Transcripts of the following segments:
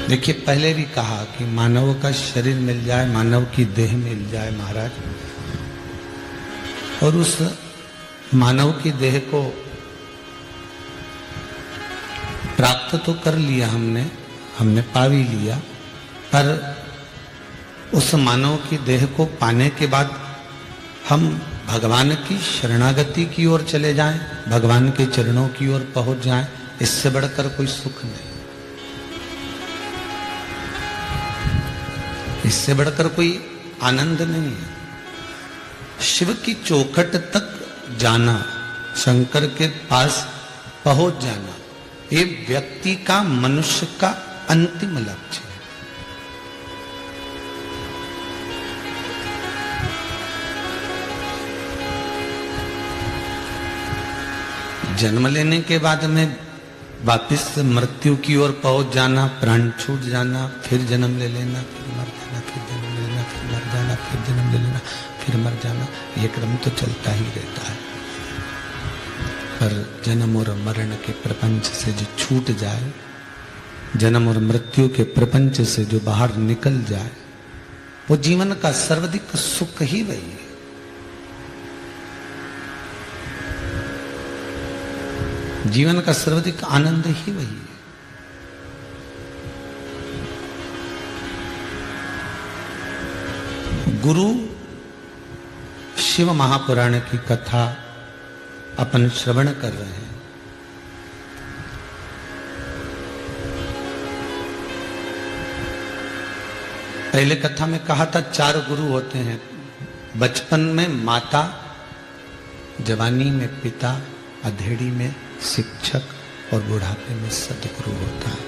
देखिए, पहले भी कहा कि मानव का शरीर मिल जाए, मानव की देह मिल जाए महाराज, और उस मानव की देह को प्राप्त तो कर लिया हमने पा भी लिया, पर उस मानव की देह को पाने के बाद हम भगवान की शरणागति की ओर चले जाएं, भगवान के चरणों की ओर पहुंच जाएं, इससे बढ़कर कोई सुख नहीं, इससे बढ़कर कोई आनंद नहीं है। शिव की चौखट तक जाना, शंकर के पास पहुंच जाना, ये व्यक्ति का, मनुष्य का अंतिम लक्ष्य है। जन्म लेने के बाद में वापिस मृत्यु की ओर पहुंच जाना, प्राण छूट जाना, फिर जन्म ले लेना, फिर मर जाना, फिर जन्म ले लेना, फिर मर जाना, फिर जन्म ले लेना, फिर मर जाना, ये क्रम तो चलता ही रहता है। पर जन्म और मरण के प्रपंच से जो छूट जाए, जन्म और मृत्यु के प्रपंच से जो बाहर निकल जाए, वो जीवन का सर्वाधिक सुख ही वही है। जीवन का सर्वाधिक आनंद ही वही है। गुरु शिव महापुराण की कथा अपन श्रवण कर रहे हैं। पहले कथा में कहा था 4 गुरु होते हैं। बचपन में माता, जवानी में पिता, अधेड़ी में शिक्षक और बुढ़ापे में सदगुरु होता है।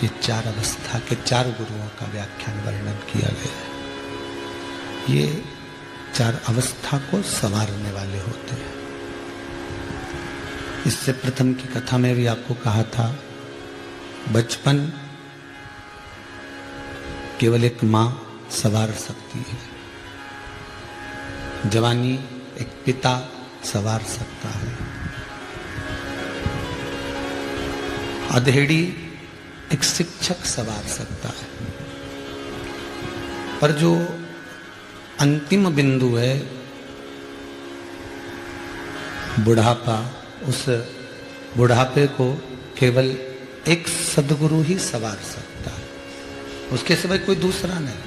ये 4 अवस्था के 4 गुरुओं का व्याख्यान वर्णन किया गया है। ये 4 अवस्था को संवारने वाले होते हैं। इससे प्रथम की कथा में भी आपको कहा था, बचपन केवल एक मां संवार सकती है, जवानी एक पिता संवार सकता है, अधेड़ी एक शिक्षक संवार सकता है, पर जो अंतिम बिंदु है बुढ़ापा, उस बुढ़ापे को केवल एक सद्गुरु ही संवार सकता है, उसके सिवाय कोई दूसरा नहीं।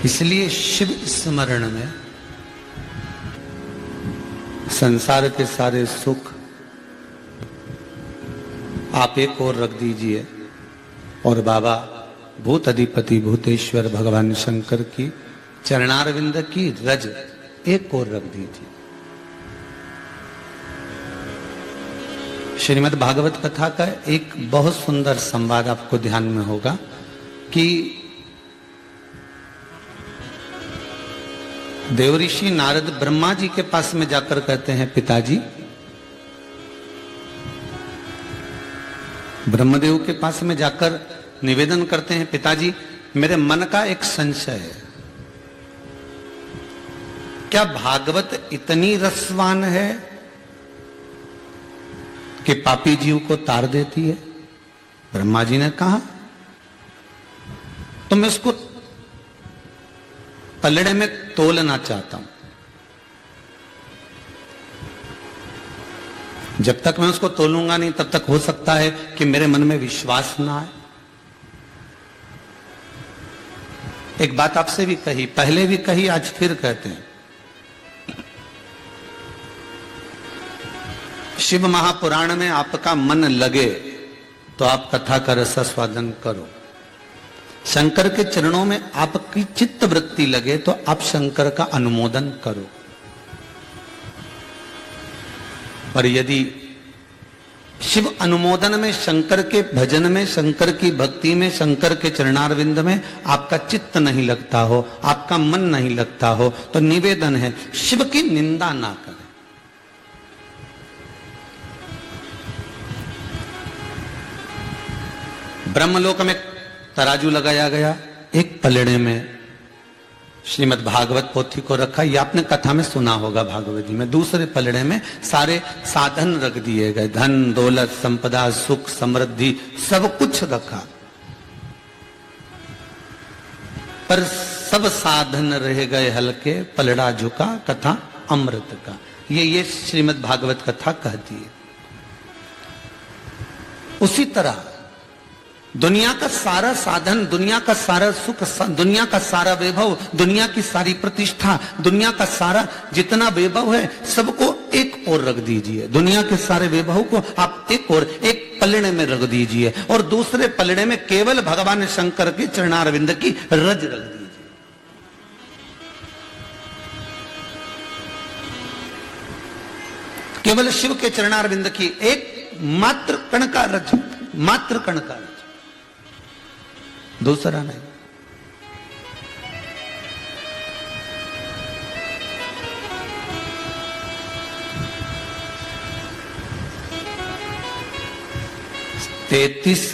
इसलिए शिव स्मरण में संसार के सारे सुख आप एक और रख दीजिए और बाबा भूत अधिपति भूतेश्वर भगवान शंकर की चरणारविंद की रज एक और रख दीजिए। श्रीमद् भागवत कथा का एक बहुत सुंदर संवाद आपको ध्यान में होगा कि देवऋषि नारद ब्रह्मा जी के पास में जाकर कहते हैं, पिताजी, ब्रह्मदेव के पास में जाकर निवेदन करते हैं, पिताजी मेरे मन का एक संशय है, क्या भागवत इतनी रसवान है कि पापी जीव को तार देती है? ब्रह्मा जी ने कहा, तो मैं उसको पलड़े में तोलना चाहता हूं। जब तक मैं उसको तोलूंगा नहीं तब तक हो सकता है कि मेरे मन में विश्वास ना आए। एक बात आपसे भी कही, पहले भी कही, आज फिर कहते हैं, शिव महापुराण में आपका मन लगे तो आप कथा का रसास्वादन करो। शंकर के चरणों में आपकी चित्त वृत्ति लगे तो आप शंकर का अनुमोदन करो। पर यदि शिव अनुमोदन में, शंकर के भजन में, शंकर की भक्ति में, शंकर के चरणारविंद में आपका चित्त नहीं लगता हो, आपका मन नहीं लगता हो, तो निवेदन है शिव की निंदा ना करें। ब्रह्मलोक में तराजू लगाया गया, एक पलड़े में श्रीमद् भागवत पोथी को रखा। ये आपने कथा में सुना होगा भागवत जी में। दूसरे पलड़े में सारे साधन रख दिए गए, धन दौलत संपदा सुख समृद्धि सब कुछ रखा, पर सब साधन रह गए हल्के, पलड़ा झुका कथा अमृत का। ये श्रीमद् भागवत कथा कहती है। उसी तरह दुनिया का सारा साधन, दुनिया का सारा सुख, दुनिया का सारा वैभव, दुनिया की सारी प्रतिष्ठा, दुनिया का सारा जितना वैभव है सबको एक ओर रख दीजिए। दुनिया के सारे वैभव को आप एक ओर, एक पलड़े में रख दीजिए और दूसरे पलड़े में केवल भगवान शंकर के चरणारविंद की रज रख दीजिए। केवल शिव के चरणारविंद की एक मात्र कण का रज, मात्र कण का रज, दूसरा नहीं। तैतीस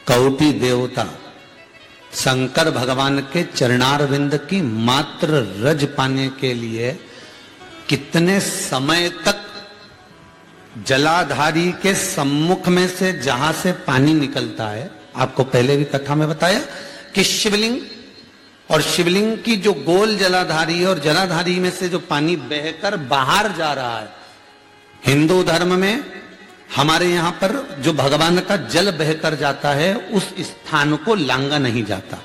कौटि देवता शंकर भगवान के चरणारविंद की मात्र रज पाने के लिए कितने समय तक जलाधारी के सम्मुख में से जहां से पानी निकलता है, आपको पहले भी कथा में बताया कि शिवलिंग और शिवलिंग की जो गोल जलाधारी है और जलाधारी में से जो पानी बहकर बाहर जा रहा है। हिंदू धर्म में हमारे यहां पर जो भगवान का जल बहकर जाता है उस स्थान को लांगा नहीं जाता,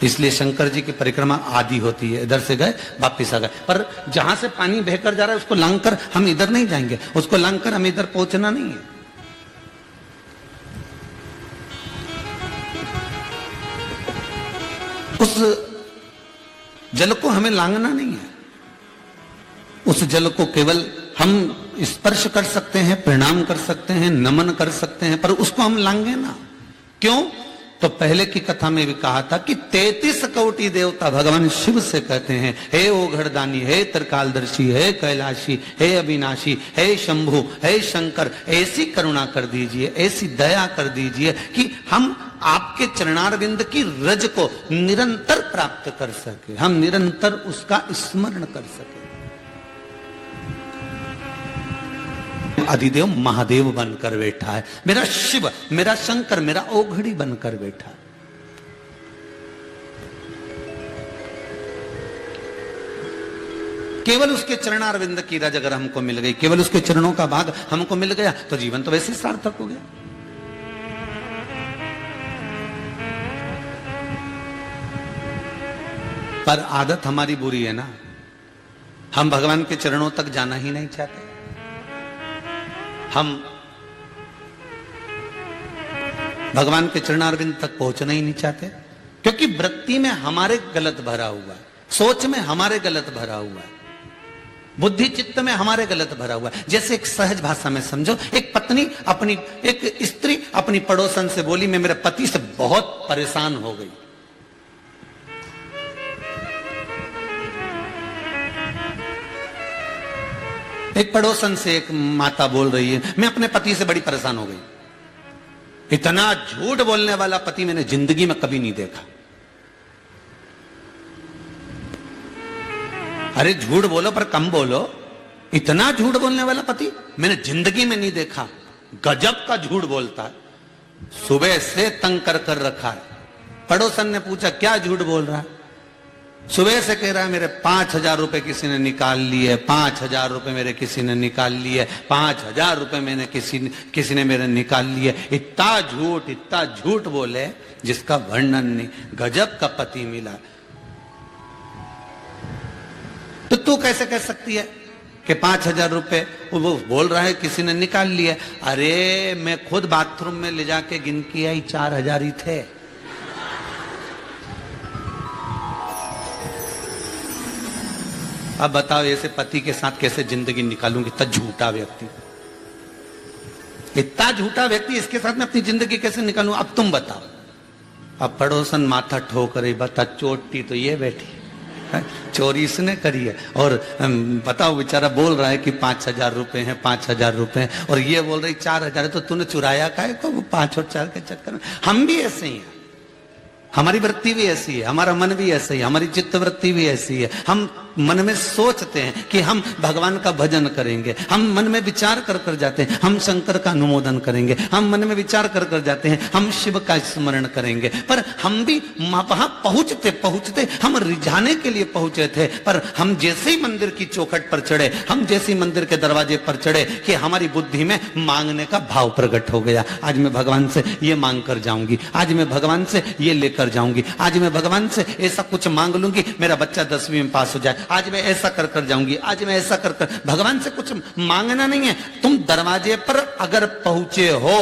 इसलिए शंकर जी की परिक्रमा आदि होती है। इधर से गए वापिस आ गए, पर जहां से पानी बहकर जा रहा है उसको लांघकर हम इधर नहीं जाएंगे, उसको लांघकर हम इधर पहुंचना नहीं है। उस जल को हमें लांघना नहीं है, उस जल को केवल हम स्पर्श कर सकते हैं, प्रणाम कर सकते हैं, नमन कर सकते हैं, पर उसको हम लांघे ना। क्यों? तो पहले की कथा में भी कहा था कि 33 कौटि देवता भगवान शिव से कहते हैं, हे ओघड़दानी, हे त्रिकालदर्शी, हे कैलाशी, हे अविनाशी, हे शंभु, हे शंकर, ऐसी करुणा कर दीजिए, ऐसी दया कर दीजिए कि हम आपके चरणारविंद की रज को निरंतर प्राप्त कर सके, हम निरंतर उसका स्मरण कर सके। अधिदेव महादेव बनकर बैठा है, मेरा शिव, मेरा शंकर, मेरा ओघड़ी बनकर बैठा है। केवल उसके चरणारविंद की रज अगर हमको मिल गई, केवल उसके चरणों का भाग हमको मिल गया तो जीवन तो वैसे सार्थक हो गया। पर आदत हमारी बुरी है ना, हम भगवान के चरणों तक जाना ही नहीं चाहते। हम भगवान के चरणारविंद तक पहुंचना ही नहीं चाहते, क्योंकि वृत्ति में हमारे गलत भरा हुआ है, सोच में हमारे गलत भरा हुआ है, बुद्धि चित्त में हमारे गलत भरा हुआ है। जैसे एक सहज भाषा में समझो, एक पत्नी अपनी, एक स्त्री अपनी पड़ोसन से बोली, मैं मेरे पति से बहुत परेशान हो गई। एक पड़ोसन से एक माता बोल रही है, मैं अपने पति से बड़ी परेशान हो गई। इतना झूठ बोलने वाला पति मैंने जिंदगी में कभी नहीं देखा। अरे झूठ बोलो पर कम बोलो, इतना झूठ बोलने वाला पति मैंने जिंदगी में नहीं देखा। गजब का झूठ बोलता है, सुबह से तंग कर कर रखा है। पड़ोसन ने पूछा क्या झूठ बोल रहा है? सुबह से कह रहा है मेरे 5,000 रुपए किसी ने निकाल लिए, 5,000 रुपए मेरे किसी ने निकाल लिए, 5,000 रुपए मैंने किसी ने मेरे निकाल लिए। इतना झूठ बोले जिसका वर्णन नहीं। गजब का पति मिला। तो तू कैसे कह सकती है कि 5,000 रुपए वो बोल रहा है किसी ने निकाल लिए? अरे मैं खुद बाथरूम में ले जाके गिन के आई, 4,000 ही थे। अब बताओ ऐसे पति के साथ कैसे जिंदगी निकालूंगी? इतना झूठा व्यक्ति, इतना झूठा व्यक्ति, इसके साथ मैं अपनी जिंदगी कैसे निकालूं? अब तुम बताओ। अब पड़ोसन माथा ठोक रही, बता चोटी तो ये बैठी है, चोरी इसने करी है। और बताओ बेचारा बोल रहा है कि 5,000 रुपए हैं, 5,000 रुपए हैं, और ये बोल रही 4,000 है। तो तूने चुराया काहे को? वो 5 और 4 के चक्कर में। हम भी ऐसे ही हैं, हमारी वृत्ति भी ऐसी है, हमारा मन भी ऐसा ही, हमारी चित्त वृत्ति भी ऐसी है। हम मन में सोचते हैं कि हम भगवान का भजन करेंगे, हम मन में विचार कर कर जाते हैं हम शंकर का अनुमोदन करेंगे, हम मन में विचार कर कर जाते हैं हम शिव का स्मरण करेंगे। पर हम भी वहां पहुंचते पहुंचते हम रिझाने के लिए पहुंचे थे, पर हम जैसे ही मंदिर की चौखट पर चढ़े, हम जैसे ही मंदिर के दरवाजे पर चढ़े कि हमारी बुद्धि में मांगने का भाव प्रकट हो गया। आज मैं भगवान से ये मांग कर जाऊंगी, आज मैं भगवान से ये लेकर जाऊंगी, आज मैं भगवान से ऐसा कुछ मांग लूंगी मेरा बच्चा 10वीं में पास हो जाए, आज मैं ऐसा कर कर जाऊंगी, आज मैं ऐसा कर कर। भगवान से कुछ मांगना नहीं है। तुम दरवाजे पर अगर पहुंचे हो,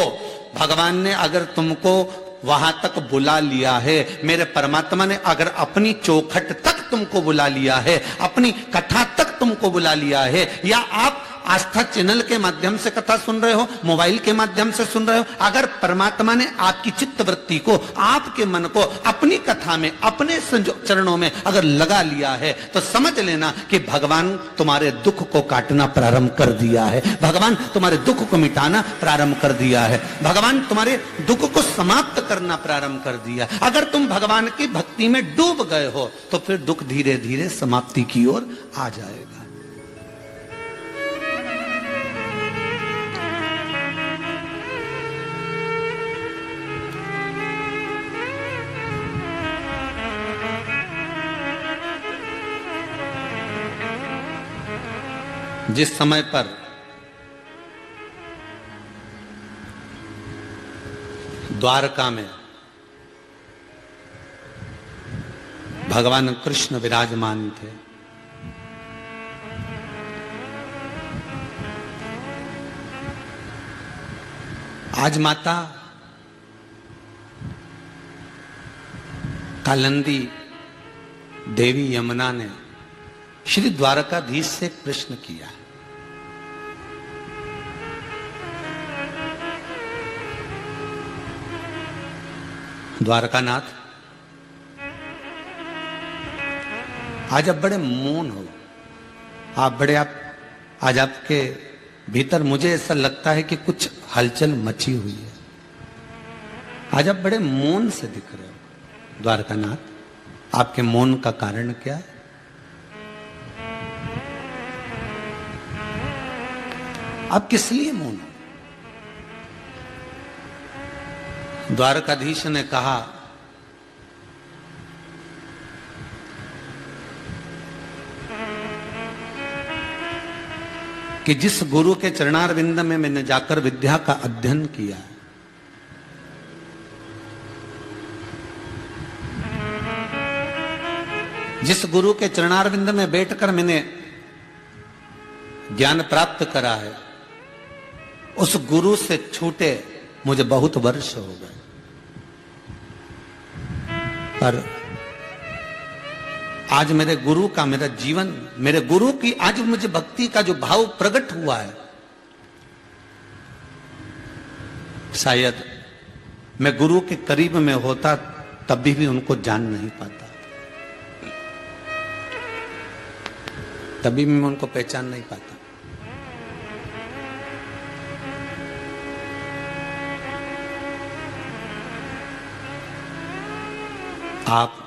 भगवान ने अगर तुमको वहां तक बुला लिया है, मेरे परमात्मा ने अगर अपनी चौखट तक तुमको बुला लिया है, अपनी कथा तक तुमको बुला लिया है, या आप आस्था चैनल के माध्यम से कथा सुन रहे हो, मोबाइल के माध्यम से सुन रहे हो, अगर परमात्मा ने आपकी चित्त वृत्ति को, आपके मन को अपनी कथा में, अपने चरणों में अगर लगा लिया है, तो समझ लेना कि भगवान तुम्हारे दुख को काटना प्रारंभ कर दिया है, भगवान तुम्हारे दुख को मिटाना प्रारंभ कर दिया है, भगवान तुम्हारे दुख को समाप्त करना प्रारंभ कर दिया। अगर तुम भगवान की भक्ति में डूब गए हो तो फिर दुख धीरे धीरे समाप्ति की ओर आ जाएगा। जिस समय पर द्वारका में भगवान कृष्ण विराजमान थे, आज माता कालिंदी देवी यमुना ने श्री द्वारकाधीश से प्रश्न किया, द्वारकानाथ आज आप बड़े मौन हो, आज आपके भीतर मुझे ऐसा लगता है कि कुछ हलचल मची हुई है, आज आप बड़े मौन से दिख रहे हो। द्वारकानाथ आपके मौन का कारण क्या है? आप किस लिए मौन? द्वारकाधीश ने कहा कि जिस गुरु के चरणारविंद में मैंने जाकर विद्या का अध्ययन किया, जिस गुरु के चरणारविंद में बैठकर मैंने ज्ञान प्राप्त करा है, उस गुरु से छूटे मुझे बहुत वर्ष हो गए, पर आज मेरे गुरु का, मेरा जीवन, मेरे गुरु की आज मुझे भक्ति का जो भाव प्रकट हुआ है, शायद मैं गुरु के करीब में होता तभी भी उनको जान नहीं पाता, तभी भी मैं उनको पहचान नहीं पाता। आप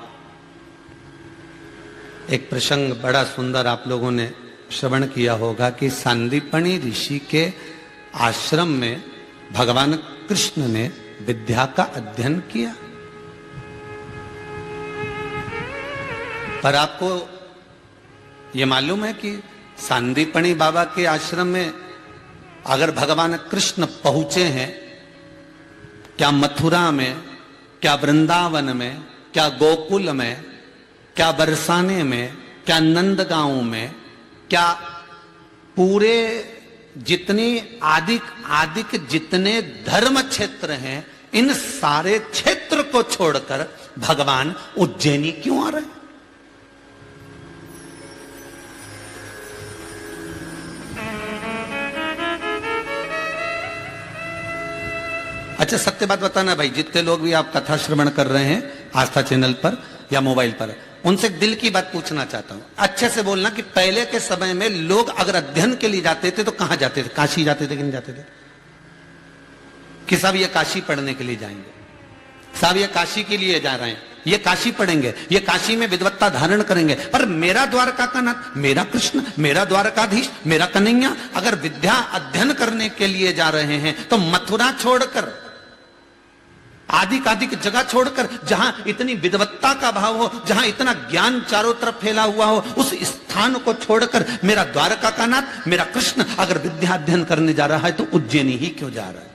एक प्रसंग बड़ा सुंदर आप लोगों ने श्रवण किया होगा कि सांदीपनी ऋषि के आश्रम में भगवान कृष्ण ने विद्या का अध्ययन किया, पर आपको यह मालूम है कि सांदीपनी बाबा के आश्रम में अगर भगवान कृष्ण पहुंचे हैं, क्या मथुरा में, क्या वृंदावन में, क्या गोकुल में, क्या बरसाने में, क्या नंदगांव में, क्या पूरे जितने आदिक जितने धर्म क्षेत्र हैं, इन सारे क्षेत्र को छोड़कर भगवान उज्जैनी क्यों आ रहे हैं? अच्छा सत्य बात बताना भाई, जितने लोग भी आप कथा श्रवण कर रहे हैं आस्था चैनल पर या मोबाइल पर, उनसे दिल की बात पूछना चाहता हूं, अच्छे से बोलना कि पहले के समय में लोग अगर अध्ययन के लिए जाते थे तो कहां जाते थे? काशी जाते थे कि नहीं जाते थे? कि साहब ये काशी पढ़ने के लिए जाएंगे, साहब ये काशी के लिए जा रहे हैं, ये काशी पढ़ेंगे, ये काशी में विद्वत्ता धारण करेंगे, पर मेरा द्वारका का नाथ, मेरा कृष्ण, मेरा द्वारकाधीश, मेरा कन्हैया अगर विद्या अध्ययन करने के लिए जा रहे हैं तो मथुरा छोड़कर, आदि कादिक जगह छोड़कर, जहां इतनी विद्वत्ता का भाव हो, जहां इतना ज्ञान चारों तरफ फैला हुआ हो, उस स्थान को छोड़कर मेरा द्वारका का नाथ, मेरा कृष्ण अगर विद्या अध्ययन करने जा रहा है तो उज्जैनी ही क्यों जा रहा है?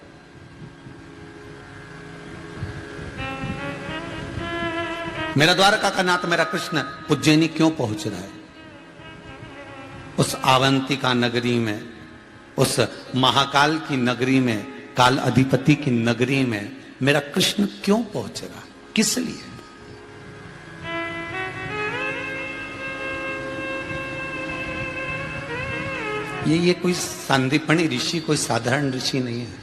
मेरा द्वारका का नाथ, मेरा कृष्ण उज्जैनी क्यों पहुंच रहा है? उस अवंतिका नगरी में, उस महाकाल की नगरी में, काल अधिपति की नगरी में मेरा कृष्ण क्यों पहुंच रहा? किस लिए? ये कोई सांदीपनी ऋषि कोई साधारण ऋषि नहीं है।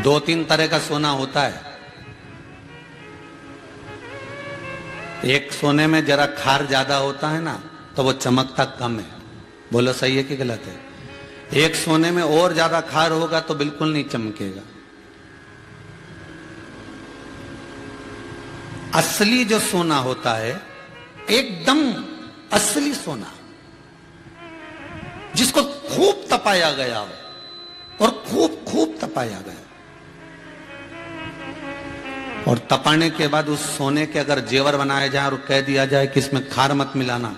2-3 तरह का सोना होता है। एक सोने में जरा खार ज्यादा होता है ना, तो वो चमकता कम है। बोलो सही है कि गलत है? एक सोने में और ज्यादा खार होगा तो बिल्कुल नहीं चमकेगा। असली जो सोना होता है, एकदम असली सोना, जिसको खूब तपाया गया हो, और खूब खूब तपाया गया, और तपाने के बाद उस सोने के अगर जेवर बनाया जाए और कह दिया जाए कि इसमें खार मत मिलाना,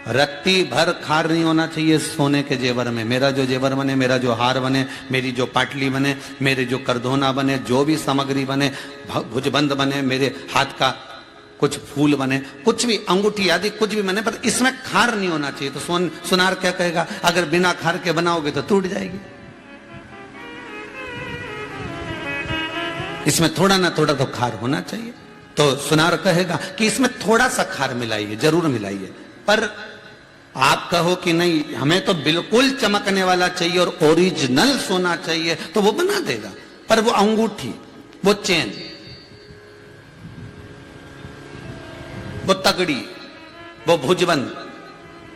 रत्ती भर खार नहीं होना चाहिए सोने के जेवर में। मेरा जो जेवर बने, मेरा जो हार बने, मेरी जो पाटली बने, मेरे जो करधोना बने, जो भी सामग्री बने, भुजबंद बने, मेरे हाथ का कुछ फूल बने, कुछ भी अंगूठी आदि कुछ भी बने, पर इसमें खार नहीं होना चाहिए। तो सुनार क्या कहेगा? अगर बिना खार के बनाओगे तो टूट जाएगी। इसमें थोड़ा ना थोड़ा तो खार होना चाहिए। तो सुनार कहेगा कि इसमें थोड़ा सा खार मिलाइए, जरूर मिलाइए। पर आप कहो कि नहीं, हमें तो बिल्कुल चमकने वाला चाहिए और ओरिजिनल सोना चाहिए, तो वो बना देगा। पर वो अंगूठी, वो चेन, वो तगड़ी, वो भुजबंद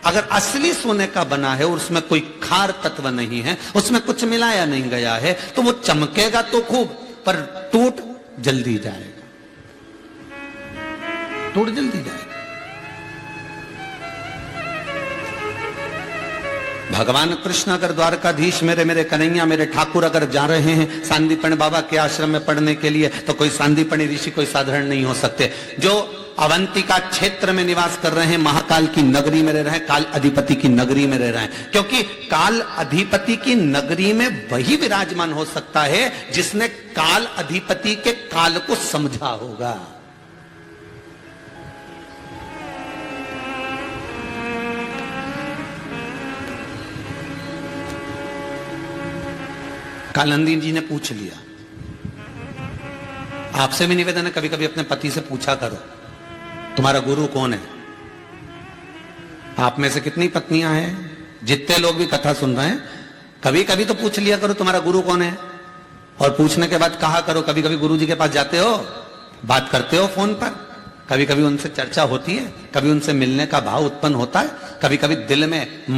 अगर असली सोने का बना है और उसमें कोई खार तत्व नहीं है, उसमें कुछ मिलाया नहीं गया है, तो वो चमकेगा तो खूब, पर टूट जल्दी जाएगा, टूट जल्दी जाएगा। भगवान कृष्ण अगर द्वारकाधीश, मेरे कन्हैया, मेरे ठाकुर अगर जा रहे हैं सांदीपन बाबा के आश्रम में पढ़ने के लिए, तो कोई सांदीपनी ऋषि कोई साधारण नहीं हो सकते। जो अवंतिका क्षेत्र में निवास कर रहे हैं, महाकाल की नगरी में रह रहे हैं, काल अधिपति की नगरी में रह रहे हैं, क्योंकि काल अधिपति की नगरी में वही विराजमान हो सकता है जिसने काल अधिपति के काल को समझा होगा। कालंदी जी ने पूछ लिया। आपसे भी निवेदन है, कभी कभी अपने पति से पूछा करो तुम्हारा गुरु कौन है। आप में से कितनी पत्नियां हैं, जितने लोग भी कथा सुन रहे हैं, कभी कभी तो पूछ लिया करो तुम्हारा गुरु कौन है। और पूछने के बाद कहा करो, कभी कभी गुरु जी के पास जाते हो, बात करते हो फोन पर, कभी कभी उनसे चर्चा होती है, कभी उनसे मिलने का भाव उत्पन्न होता है, कभी कभी दिल में